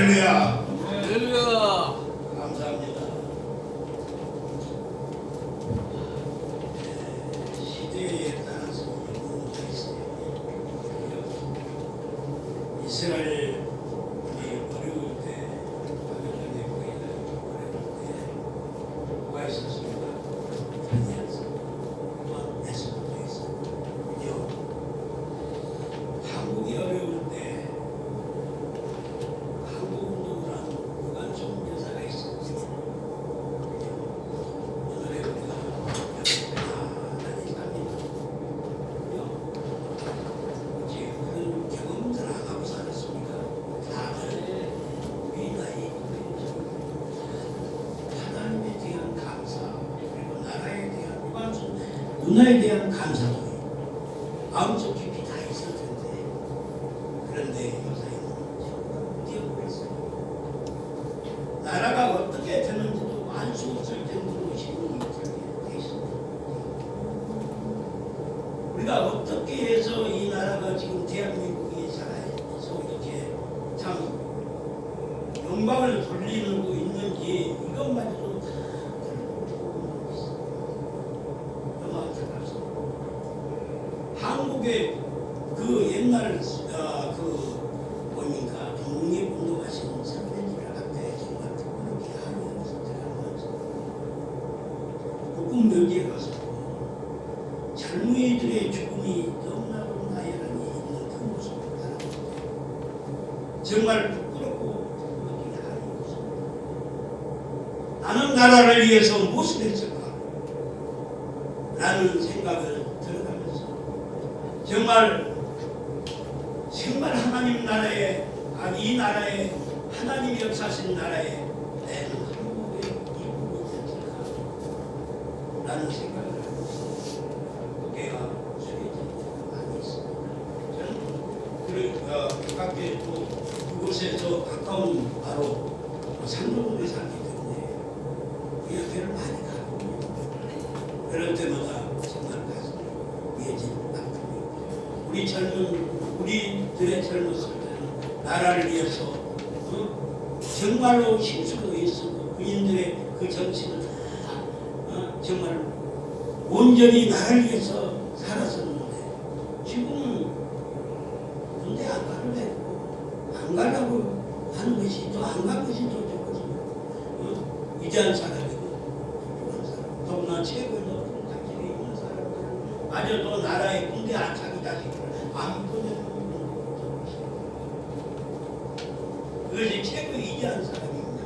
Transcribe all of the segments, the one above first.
할렐루야. 할렐루야. 감사합니다. 시대에 따라서 연구가 있어요. 이스라엘 어려울 때, 바벨론의 고인을 어려울 때 뭐가 있었습니까? 다니엘서, 에스더도 있었군요. 한국이 어려울 때 한국 운동을 한 유관순 여사가 있었습니다. 오늘의 우리가 대단히 이제 그런 경험들 안 하고 살았습니까? 다들 우리 나이 하나님에 대한 감사 그리고 나라에 대한 유관순 누나에 대한 감사도 마음속 깊이 다 있을 텐데 그런데 요새는 뛰어버렸어요. 나라가 어떻게 되는지도 알 수 없을 정도로 시국이 그렇게 돼 있습니다. 우리가 어떻게 해서 이 나라가 지금 대한민국이 살아서 이렇게 참 영광을 돌리고 있는지 이것마저도 너무 안타깝습니다. 한국의 그 옛날 그 뭡니까 독립운동하신 선배님들 앞에 정말 그렇게 하루에 들어가면서 북극 묘지에 가서 젊은이들의 죽음이 너무나도 나열하니 있는 그 모습을 바라보고 정말 부끄럽고 그렇게 하는 모습. 나는 나라를 위해서 무엇을 했을까? 라는 생각을 들어가면서 정말 하나님 나라에 이 나라에 하나님이 역사하신 나라에 내는 한국의 일부분이 될까 라는 생각을 하면서 고개가 숙여질 때가 많이 있습니다. 저는 가깝게 또 그곳에서 가까운 바로 상도동에 살기 때문에 그 옆에를 많이 가거든요. 그럴 때마다 정말 가슴이 미어지는 아픔이 우리들의 젊었을 때는 나라를 위해서 정말로 힘쓰고 있었고 군인들의 그 정신을 정말 온전히 나라를 위해서 살았었는데 지금은 군대 안 가려고 했고 안 가려고 하는 것이 또 안 간 것이 또 좋거든요. 위대한 사람이고 훌륭한 사람 더구나 최고의 높은 자질이 있는 사람들은 마저도 나라에 군대 안 자기 자식을 안 보내는 그것이 최고의 위대한 사람입니다.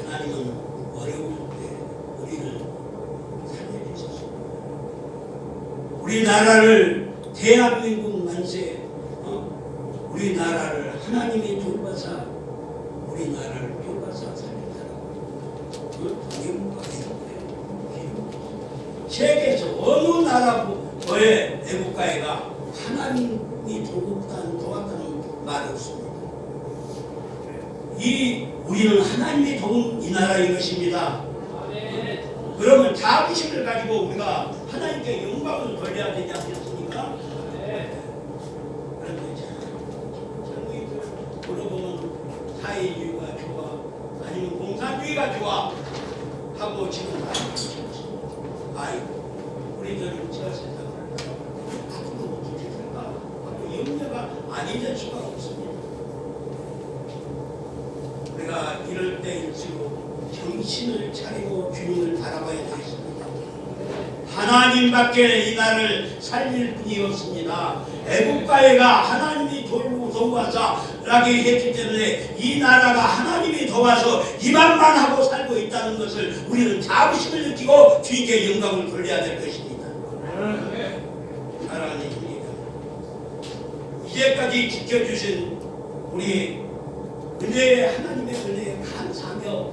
하나님은 어려울 때 우리를 살려주셨습니다. 우리나라를 대한민국 만세 우리나라를 하나님이 돌봐서 우리나라를 돌봐서 살린다라고 세계에서 어느 나라의 애국가에가 하나님이 도왔다는 말이 없습니다. 우리는 하나님이 도운 이 나라인 것입니다. 그러면 자부심을 가지고 우리가 하나님께 영광을 돌려야 되지 않겠습니까? 그런데 젊은이들 물어보면 사회주의가 좋아 아니면 공산주의가 좋아 하고 지금 아이고 우리들은 저 세상을 앞으로 어떻게 될까 하고 염려가 아니 될 수가 없습니다. 우리가 이럴 때일수록 정신을 차리고 주님을 바라봐야 되겠습니다. 하나님밖에 이 나라를 살릴 분이 없습니다. 애국가에가 하나님이 도와서 라고 했기 때문에 이 나라가 하나님이 도와서 이만만 하고 살고 있다는 것을 우리는 자부심을 느끼고 주님께 영광을 돌려야 될 것입니다. 사랑하는 주님, 이제까지 지켜주신 우리 하나님의 은혜에 감사하며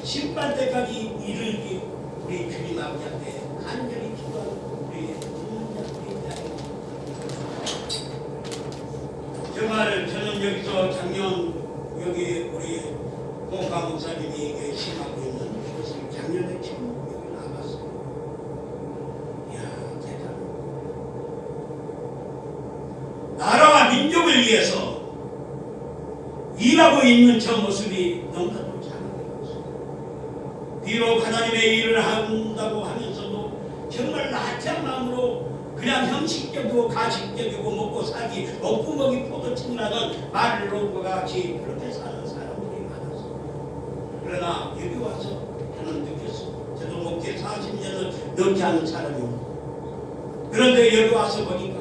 심판 때까지 이르기 우리 주님 아버지 앞에 간절히 기도하고 우리의 정말 저는 여기서 작년 여기 우리 공가 목사님이 계시하고 있는 이것을 작년에 처음 여기 나왔어요. 이야 대단해. 나라와 민족을 위해서 일하고 있는 저 모습이 너무나도 자랑스러웠어요. 비록 하나님의 일을 한다고 하면서도 정말 나태한 마음으로 그냥 형식적이고 가식적이고 먹고 살기 먹구멍이 포도청이라는 말로과 같이 그렇게 사는 사람들이 많았어요. 그러나 여기 와서 저는 느꼈어요. 저도 목회 40년을 넘게 하는 사람입니다. 그런데 여기 와서 보니까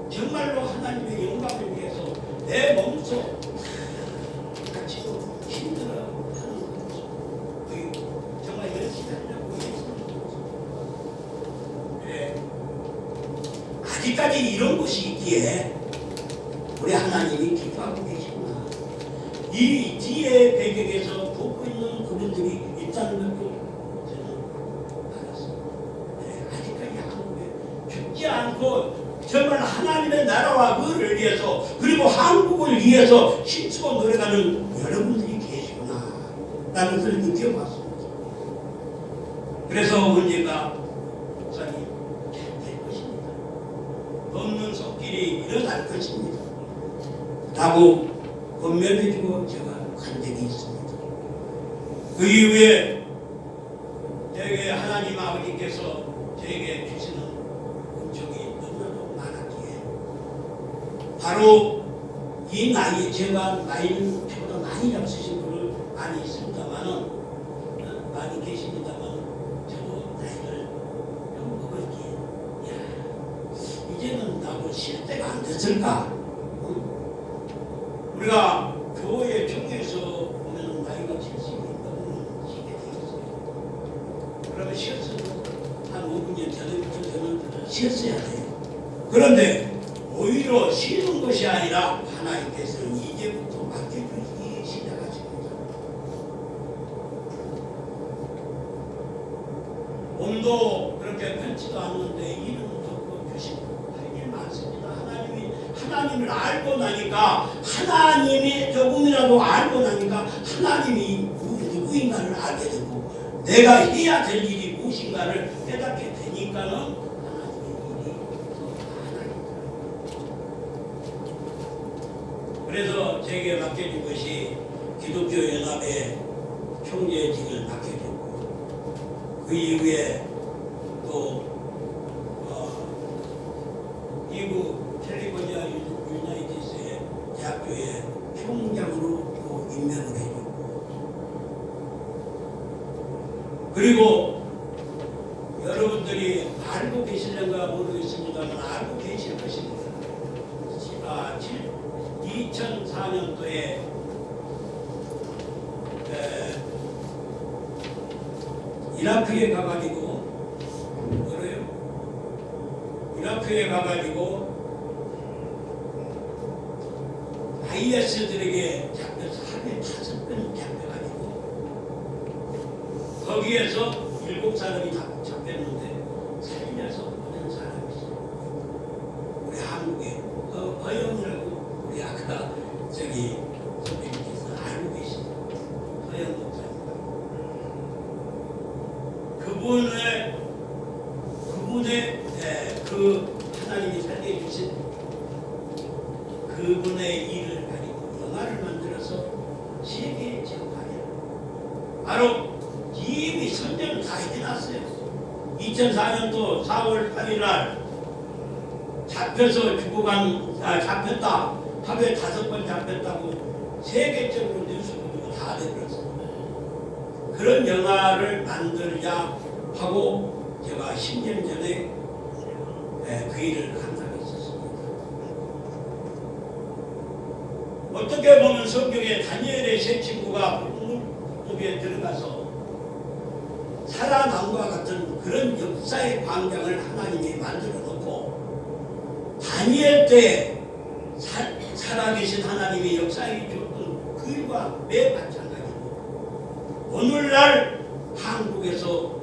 정말로 하나님의 영광을 위해서 내 몸소 같이도 힘들어하는 거죠. 정말 열심히 하려고 했습니다. 네. 아직까지 이런 곳이 있기에 우리 하나님이 기뻐하고 계시구나. 이 뒤에 배경에서 보고 있는 그분들이 있다는 것도 저는 알았어요. 네, 아직까지 한국에 죽지 않고 정말 하나님의 나라와 그를 위해서 그리고 한국을 위해서 힘쓰고 노력하는 여러분들이 계시구나 라는 것을 느껴봤습니다. 그래서 언젠가 목사님 잘 될 것입니다. 없는 속길이 일어날 것입니다 라고 권면해주고 제가 간 적이 있습니다. 그 이후에 저에게 하나님 아버지께서 저에게 주시는 은총이 너무나도 많았기에 바로 이 나이에 제가 나이는 저보다 많이 잡수신 분을 많이 있습니다만은 많이 계십니다만 저도 나이를 좀 먹을기에 이제는 나도 쉴 때가 안 됐을까. 우리가 교회 총회에서 보면 나이가 70이 넘는 시기에 되었어요. 그러면 쉬었어도 한 5분여 전에부터 저는 쉬었어야 돼요. 그런데 오히려 쉬는 것이 아니라 하나님께서는 이제부터 맡겨주기 시작하십니다. 몸도 그렇게 편치도 않는데 일은 덮고 주시고 할 일 많습니다. 하나님을 알고 나니까 하나님이 조금이라도 알고 나니까 하나님이 누구인가를 알게 되고 내가 해야 될 일이 무엇인가를 깨닫게 되니까는 하나님의 일이 더 많아집니다. 그래서 제게 맡겨진 것이 기독교연합의 총재직을 맡겨줬고 그 이후에 또 미국 캘리포니아 유나이티스의 대학교의 총장으로 또 임명을 해줬고 그리고 여러분들이 알고 계실는가 모르겠습니다만 알고 계실 것입니다. 2004년도에 이라크에 가가지고 이라크에 가가지고 IS들에게 잡혀서 하루에 5번 잡혀가지고 거기에서 7사람이 잡혔는데 살려서 보낸 사람이 있어요. 우리 한국에 허영이라고 우리 아까 저기 선생님께서 알고 계십니다. 허영 목사입니다. 그분의 그 하나님이 살게 주신 그분의 일을 가지고 영화를 만들어서 세계에 제공하려 바로 이미 선전을 다 해놨어요. 2004년도 4월 8일 날 잡혀서 잡혔다 하루에 5번 잡혔다고 세계적으로 뉴스 보도가 다 되버렸습니다. 그런 영화를 만들자 하고 제가 10년 전에 그 일을 감당하고 있었습니다. 어떻게 보면 성경에 다니엘의 세 친구가 물속에 들어가서 살아남과 같은 그런 역사의 광장을 하나님이 만들어 놓고 다니엘 때 살아계신 하나님이 역사에 줬던 그 일과 매 마찬가지고 오늘날 한국에서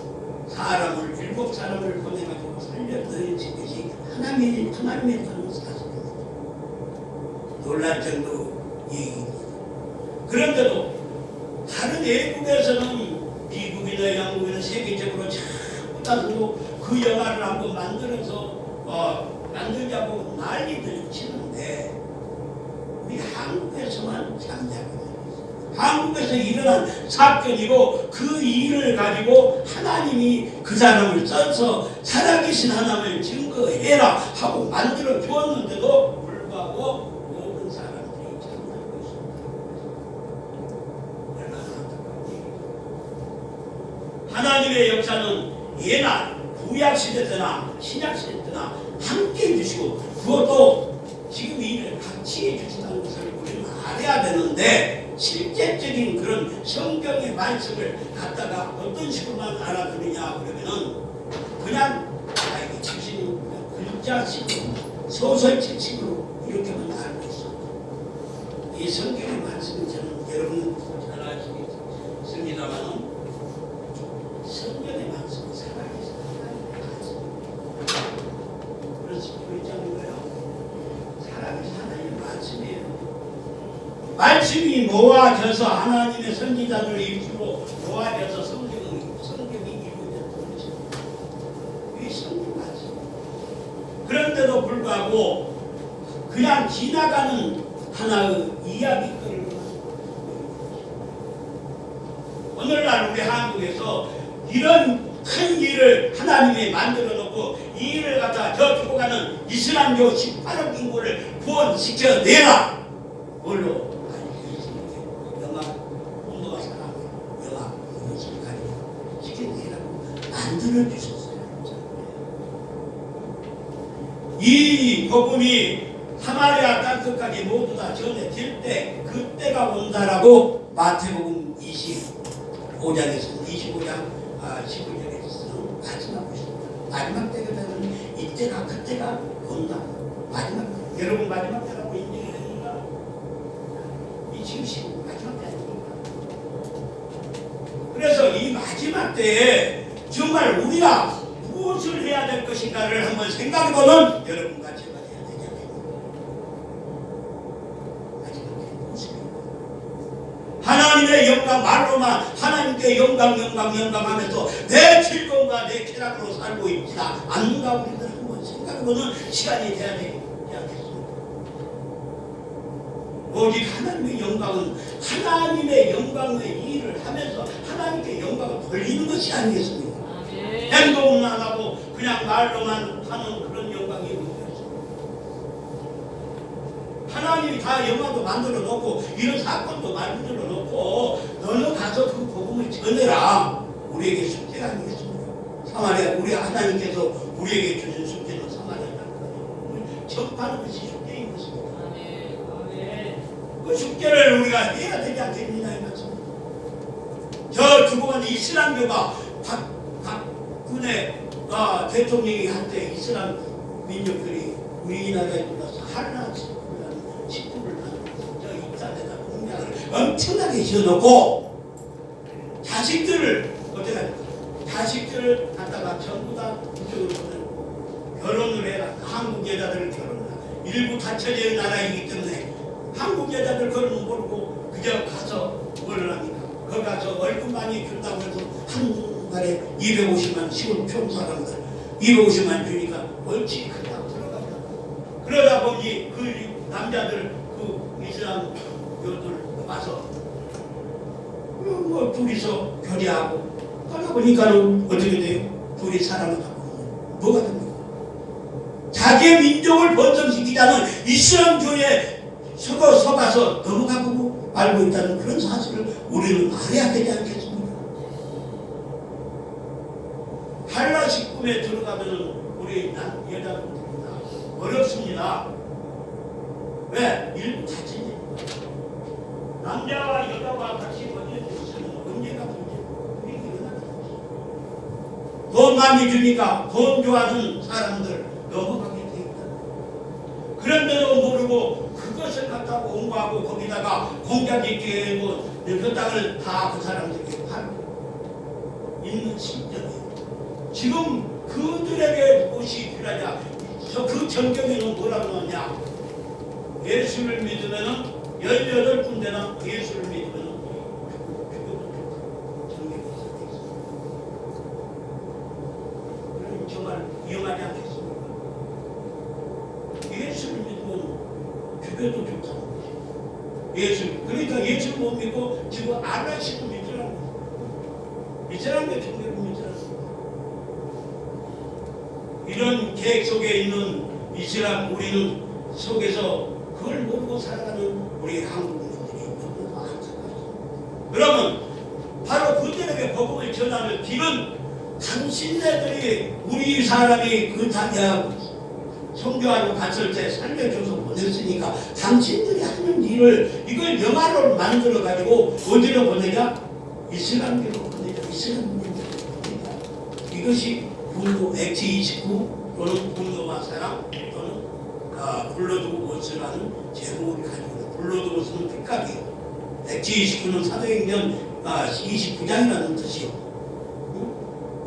7사람을 보내가지고 살려드린 것이 하나님의 하는 사실입니다. 놀랄 정도 얘기입니다. 그런데도 다른 외국에서는 미국이나 영국이나 세계적으로 자꾸 다들고 그 영화를 한번 만들어서 만들자고 난리를 치는데 남자가 한국에서 일어난 사건이고 그 일을 가지고 하나님이 그 사람을 써서 살아계신 하나님을 증거해라 하고 만들어 주었는데도 불구하고 모든 사람들이 참여하고 있습니다. 얼마나 안타까운지. 하나님의 역사는 예나 구약시대 때나 신약시대 때나 함께 해주시고 그것도 지금 일을 같이 해주신다는 것을 우리는 알아야 되는데 실제적인 그런 성경의 말씀을 갖다가 어떤 식으로만 알아들으냐 그러면은 그냥 이게 책심 글자식으로 소설책식으로 이렇게만 알고 있습니다. 이 성경의 말씀은 저는 여러분 잘 아시겠습니다만 성경의 말씀은 살아계신 하나님의 말씀입니다. 그래서 그렇지 않은가요? 살아계신 하나님의 말씀이에요. 말씀이 모아져서 하나님의 선지자들을 일주로 모아져서 성경이 이루어졌던 것입니다. 이게 성경 말씀. 그런데도 불구하고 그냥 지나가는 하나의 이야기거리로 오늘날 우리 한국에서 이런 큰 일을 하나님이 만들어 놓고 이 일을 갖다 저 죽어가는 이슬람교 18억 인구를 구원시켜내라. 뭘로? 만들어 주셨어요. 이 복음이 사마리아 땅끝까지 모두 다 전해질 때 그때가 온다라고 마태복음 25장에서 19절에서는 마지막 것입니다. 마지막 때가 되면 이때가 그때가 온다. 마지막 때. 여러분 마지막 때라고 인정이 됩니까? 이 지금 마지막 때 아닙니까? 그래서 이 마지막 때에 정말 우리가 무엇을 해야 될 것인가를 한번 생각해보면 여러분과 제가 해야 되지 않겠습니까? 마지막에 무엇을 해야 될까? 하나님의 영광 말로만 하나님께 영광 하면서 내 즐거움과 내 쾌락으로 살고 있지나 않는가 우리들 한번 생각해보는 시간이 돼야 되지 않겠습니까? 오직 하나님의 영광은 하나님의 영광의 일을 하면서 하나님께 영광을 돌리는 것이 아니겠습니까? 행동은 안 하고 그냥 말로만 하는 그런 영광이 없습니다. 하나님이 다 영광도 만들어 놓고 이런 사건도 만들어 놓고 너는 가서 그 복음을 전해라. 우리에게 숙제가 아니겠습니까? 사마리아 우리 하나님께서 우리에게 주신 숙제는 사마리아 땅을 전파하는 것이 숙제인 것입니다. 그 숙제를 우리가 해야 되지 않겠느냐 이 말씀입니다. 저 죽어가는 이슬람교가 박근혜 대통령이 한때 이슬람 민족들이 우리나라에 들어와서 한란 식구를 만들어서 저 입산에다 공약을 엄청나게 지어놓고 자식들을 어떻게 자식들을 갖다가 전부 다 그쪽으로 보내고 결혼을 해라. 한국 여자들을 결혼해라. 일부 닫혀져 있는 나라이기 때문에 한국 여자들 그런 모르고 그저 가서 뭘 합니까? 거기 가서 월급 많이 준다고 해서 한 달에 250만 시골 촌 사람들 250만 주니까 옳지 그냥 들어간다. 그러다 보니 그 남자들 그 이슬람 교들 와서 뭐 둘이서 결의하고 하다 보니까는 어떻게 돼요? 둘이 사랑을 하고 뭐가 됩니까? 자기의 민족을 번성시키자는 이슬람교에 속아서 넘어가고 알고 있다는 그런 사실을 우리는 알아야 되지 않겠습니까? 한라식 꿈에 들어가면 우리 여자분들이나 어렵습니다. 왜? 일부 자체입니다. 남자와 여자와 같이 번역됐으면 언제가 문제 돈 많이 주니까 돈 좋아하는 사람들 넘어가게 돼 있다. 그런데도 모르고 그것을 갖다 공부하고 거기다가 공작 있게 하고 그 땅을 다 그 사람들에게 팔고 있는 심정이에요. 지금 그들에게 무엇이 필요하냐? 그 성경에는 뭐라고 나오냐? 예수를 믿으면은 18군데나 예수를 믿으면은 성경에 있습니다. 그럼 정말 위험하지 않겠습니까? 예수를 믿으면 죽여도 좋다는 것이 예수. 그러니까 예수를 못 믿고 지금 알라시도 믿으라는 거예요. 믿으라는 게 종교를 믿으라는 거예요. 이런 계획 속에 있는 이슬람 우리는 속에서 그걸 모르고 살아가는 우리 한국인들이 너무 안타깝습니다. 그러면 바로 그들에게 복음을 전하는 길은 당신네들이 우리 사람이 그 성교하러 갔을 때 살려줘서 보냈으니까 당신들이 하는 일을 이걸 영화로 만들어 가지고 어디로 보내냐? 이슬람교로 보내냐? 이슬람교로 보내냐? 이것이 분노 액티 29 또는 분노와 사랑 또는 불러두고 무엇을 하는 제목을 가지고 있는 불러두고 무엇은 빛깔이에요. 액티 29는 사도행전 29장이라는 뜻이요.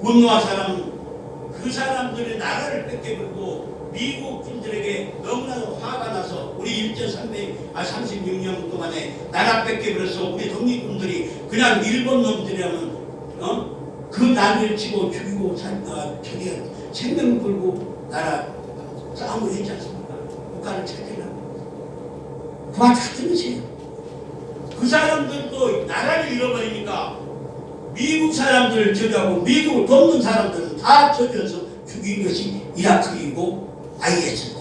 분노와 사랑은 그 사람들의 나라를 뺏겨버리고 미국인들에게 너무나도 화가 나서 우리 36년 동안에 나라 뺏겨버려서 우리 독립군들이 그냥 일본 놈들이라면 그 나라를 치고 죽이고 저기 생명을 걸고 나라 싸움을 했지 않습니까? 국가를 찾으려고. 그와 같은 것이에요. 그 사람들도 나라를 잃어버리니까 미국 사람들을 저주하고 미국을 돕는 사람들은 다 저주해서 죽인 것이 이라크이고 IS입니다.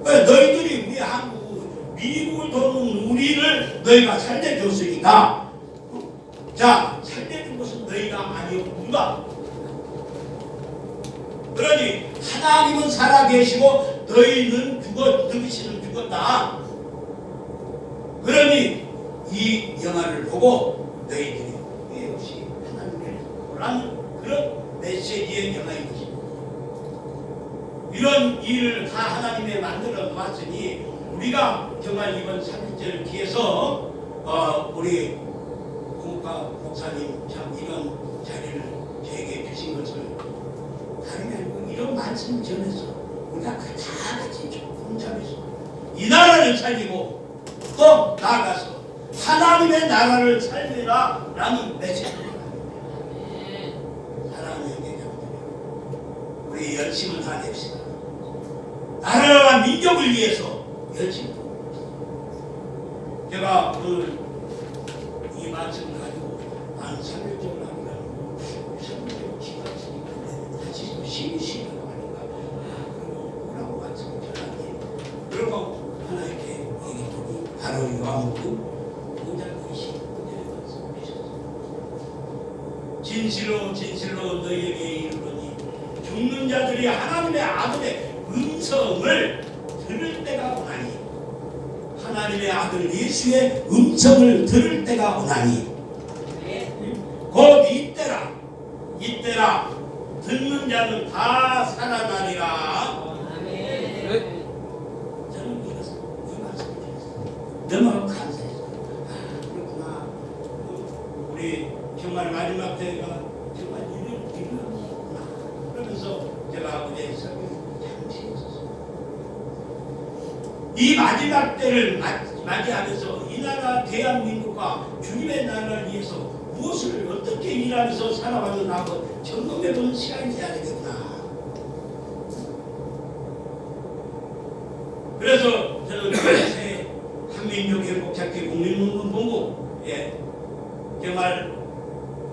너희들이 우리 한국 미국을 돕는 우리를 너희가 살려줬으니까 자 살려준 것은 너희가 아니요 누가? 그러니 하나님은 살아계시고 너희는 너희는 죽었다. 그러니 이 영화를 보고 너희들이 왜 없이 하나님을 보라는 그런 메시지의 영화인 것입니다. 이런 일을 다 하나님이 만들어 놓았으니 우리가 정말 이번 3일절 기해서 우리 공과 목사님 참 이런 자리를 저에게 주신 것을 다름이 아니고 이런 말씀 전해서 우리가 다 같이 동참해서 이 나라를 살리고 또 나아가서 하나님의 나라를 살리라 라는 메시지입니다. 사랑하는 형제자매들, 우리 열심을 다냅시다. 나라와 민족을 위해서 열심히. 제가 오늘 이 말씀을 가지고 나는 3일절을 하니까 3일절 기가 있으니까 다시 쉬니까 하니까 그리고 뭐라고 말씀을 전하니 그리고 하나님께 얘기했더니 바로 요한복음 진실로 진실로 너희에게 이르노니 죽는 자들이 하나님의 아들의 음성을 들을 때가 오나니 하나님의 아들 예수의 음성을 들을 때가 오나니 곧 이때라 듣는 자는 다 살아나리라. 저는 이 말씀을 드렸어요. 너무 감사해요. 그렇구나. 우리 정말 마지막 때가 정말 이런 그러면서 제가 어제 설교 참신했었어요. 이 마지막 때를 맞이하면서 이 나라 대한민국과 주님의 나라를 위해서 무엇을 어떻게 일하면서 살아왔는가 하고 점검해보는 시간이 돼야 되겠구나. 그래서 저는 새 한민족 행복찾기 국민운동 본부 정말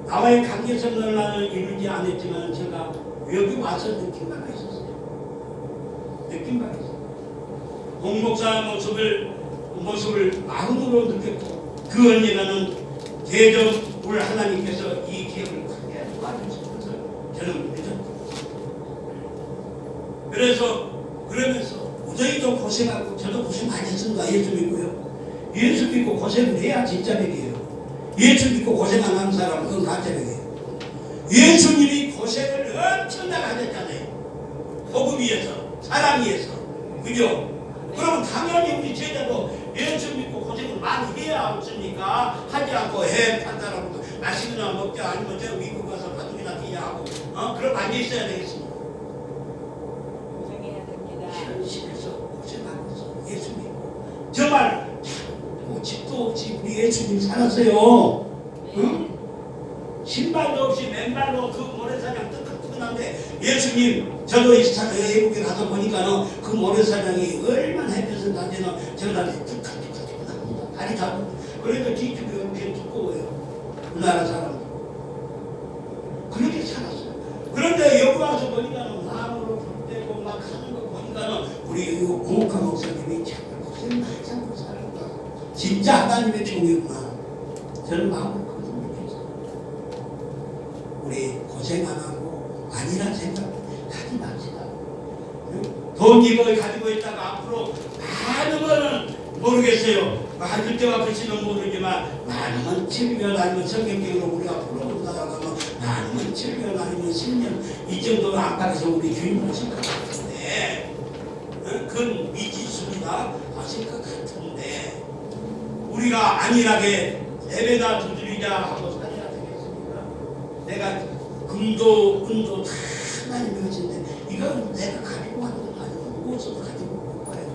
나와의 관계성 논란을 이루지 않았지만 제가 여기 와서 느낀 바가 있었어요. 공목사 모습을 마음으로 느꼈고 그 언젠가는 대접을 하나님께서 이 기업을 크게 도와주실 것을 저는 믿었고 그러면서 우정이도 고생하고 저도 고생 많이 했습니다. 예수 믿고요. 예수 믿고 고생을 해야 진짜 백이에요. 예수 믿고 고생 안 하는 사람은 그건 가짜 백이에요. 예수님이 고생을 엄청나게 하셨잖아요. 복음 위해서 사랑 위해서 그죠? 그러면 당연히 우리 제자도 예수 믿고 고생을 많이 해야 없습니까? 하지 않고 해 판단하고 맛있는 거 먹자 아니면 저 미국 가서 바둑이나 뛰냐 하고 그럼 앉아 있어야 되겠습니다. 고생해야 됩니다. 현실에서 고생하면서 예수 믿고 정말 집도 없이 우리 예수님 살았어요. 응? 신발도 없이 맨발로 그 모래사장 뜨끈뜨끈한데 예수님 저도 외국에 가서 보니까는 그 모래사장이 얼마나 햇볕을 받는 저한테 툭툭툭툭 납니다. 다리 다 그러니까 뒤쪽이 이렇게 두꺼워요. 우리나라 사람 그렇게 살았어요. 그런데 여기 와서 보니까는 마음으로 불대고 막 하는 거 보니까는 우리 이 고목화 목사님이 참 고생 많이 참고 살았다. 진짜 하나님의 종이구나. 저는 마음을 그렇게 느꼈어요. 우리 고생 안 하고 아니란 생각 하지 맙시다. 돈 이걸 가지고 있다가 앞으로 많은 거는 모르겠어요. 그때와 글씨는 모르지만 많으면 7년 아니면 성경적으로 우리가 풀어본다고 많으면 7년 아니면 10년 이 정도 안팎에서 우리 주인 하실 것 같은데 그건 미지수이다 하실 것 같은데 우리가 안일하게 예배나 두드리자 하고 살아야 되겠습니까? 내가 금도 은도 다 하나님의 것인데 이건 내가 가지고 가는 것도 아니고 무엇으로 가지고 올 거예요.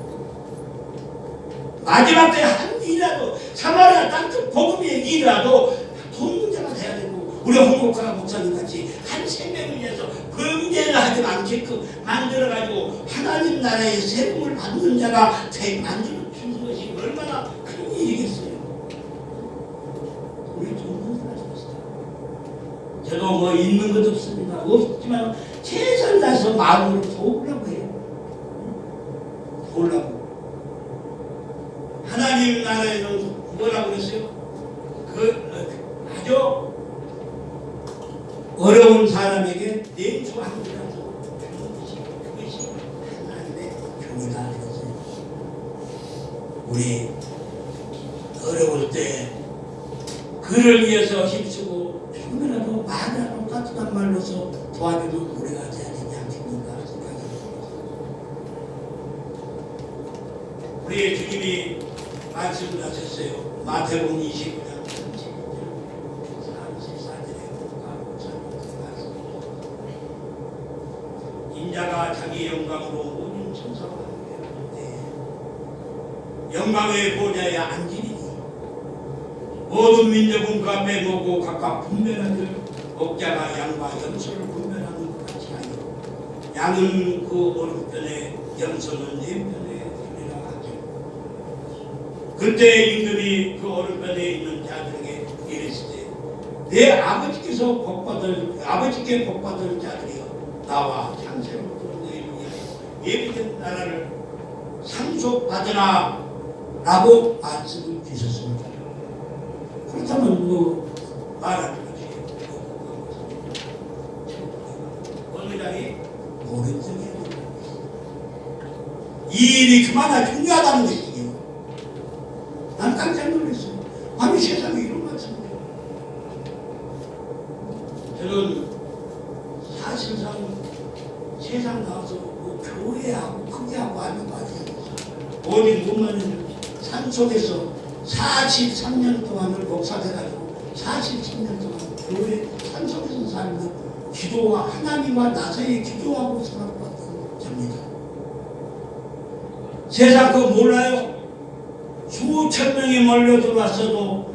마지막 때 한 일이라도 사마리아 땅끝 복음의 일이라도 돈 문제가 돼야 되고 우리 홍목화 목사님 같이 한 생명을 위해서 범죄를 하지 않게끔 만들어가지고 하나님 나라의 세금을 받는 자가 만들어주는 것이 얼마나 큰 일이겠어요. 우리 좀 흔들어줍시다. 저도 뭐 있는 것도 없습니다. 없지만 최선을 다해서 마음으로 도우려고 해요. 도우려고. 하나님 나라에는 뭐라고 그랬어요? 아주 어려운 사람에게 내주하느라도 그것이 하나님의 종이다 그랬어요. 우리 어려울 때 그를 위해서 힘쓰고 조금이라도 말이라도 따뜻한 말로서 도와주는 우리가 돼야 되지 않겠는가 생각합니다. 우리 주님이 말씀을 하셨어요. 마태복음 29장 34절에 인자가 자기 영광으로 모든 천사와 함께 하는데 영광의 보좌에 앉으리니 모든 민족은 그 앞에 모고 각각 분별하듯 목자가 양과 염소를 분별하는 것 같이 하니 양은 그 오른편에 염소는 왼편에 두리라 하죠. 그때 임금이 그 오른편에 있는 자들에게 이르시되 내 아버지께서 아버지께 복받을 자들이여 나와 창세로부터 너희를 위하여 예비된 나라를 상속받으라 라고 말씀을 주셨습니다. 그렇다면 뭐 말하는 거지. 어느 장이 오른쪽에 이 일이 그마나 중요하다는 것이에요. 난 깜짝 놀랐어요. 아니 세상에 이런 말씀이에요. 저는 사실상 세상 나와서 뭐 교회하고 크게 하고 하는 거 아니에요. 오직 뭐만 산속에서 43년 동안을 목사돼가지고 43년 동안 교회 산속에서 살면 기도와 하나님과 나 사이에 기도하고 살아봤던 접니다. 세상 그거 몰라요? 수천 명이 몰려 들어왔어도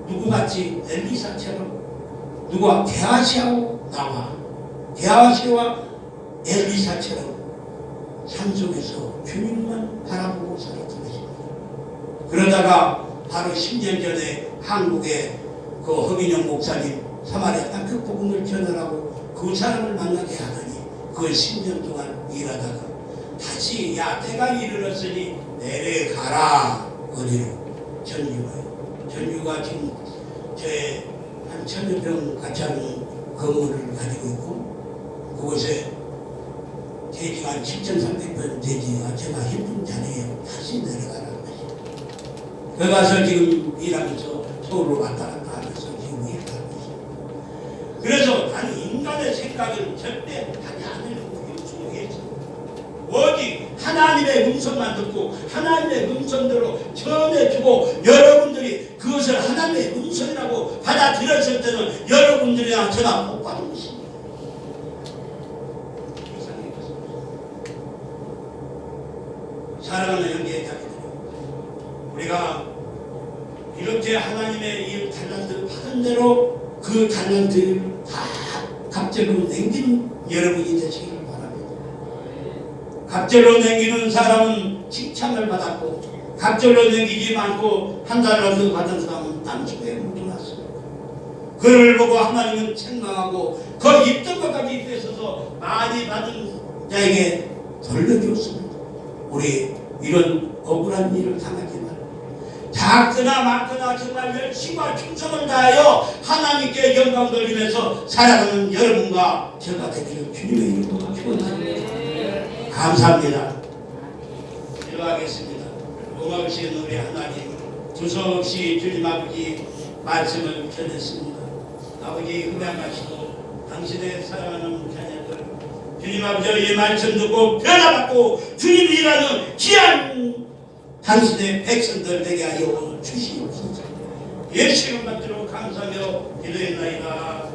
누구같이 엘리사처럼 누가 게하시하고 나와 게하시와 엘리사처럼 산속에서 주님만 바라보고 살았던 것입니다. 그러다가 바로 10년 전에 한국의 그 허민영 목사님 사마리아 땅끝 복음을 전하라고 그 사람을 만나게 하더니 그 10년 동안 일하다가 다시 야 때가 이르렀으니 내려가라 어디로 전유가요. 전유가 지금 저의 한 1000여 평 같이 하는 건물을 가지고 있고 그곳에 대지가 한 7,300평 대지가 제가 힘든 자리에 다시 내려가라는 것이에요. 거기 가서 지금 일하면서 서울로 왔다 갔다 하면서 지금 일하고 있어요. 그래서 나는 인간의 생각을 절대 하지 않으려고 요청했어요. 오직 하나님의 음성만 듣고 하나님의 음성대로 전해주고 여러분들이 그것을 하나님의 음성이라고 받아들였을 때는 여러분들이랑 제가 못 받은 것입니다. 사랑하는 형제자매들, 우리가 이렇게 하나님의 이 달란트를 받은 대로 그 달란트를 다 갑절로 남기는 여러분이 되시기를 바랍니다. 갑절로 남기는 사람은 칭찬을 받았고 갑절로 넘기지 않고 한 달 넘게 받은 사람은 단숨에 묻어났습니다. 그를 보고 하나님은 책망하고 그 입던 것까지 뺏어서 많이 받은 자에게 돌려줬습니다. 우리 이런 억울한 일을 당하지 말고 작거나 많거나 정말 열심과 충성을 다하여 하나님께 영광 돌리면서 살아가는 여러분과 제가 되기를 주님의 이름으로 축원드립니다. 감사합니다. 기도하겠습니다. 고마우신 우리 하나님, 두서없이 주님 아버지 말씀을 전했습니다. 아버지 흠양하시고 당신의 사랑하는 자녀들 주님 아버지 이 말씀 듣고 변화받고 주님이 일하는 귀한 당신의 백성들 되게 하여 주시옵소서. 예수님 받들어 감사하며 기도했나이다.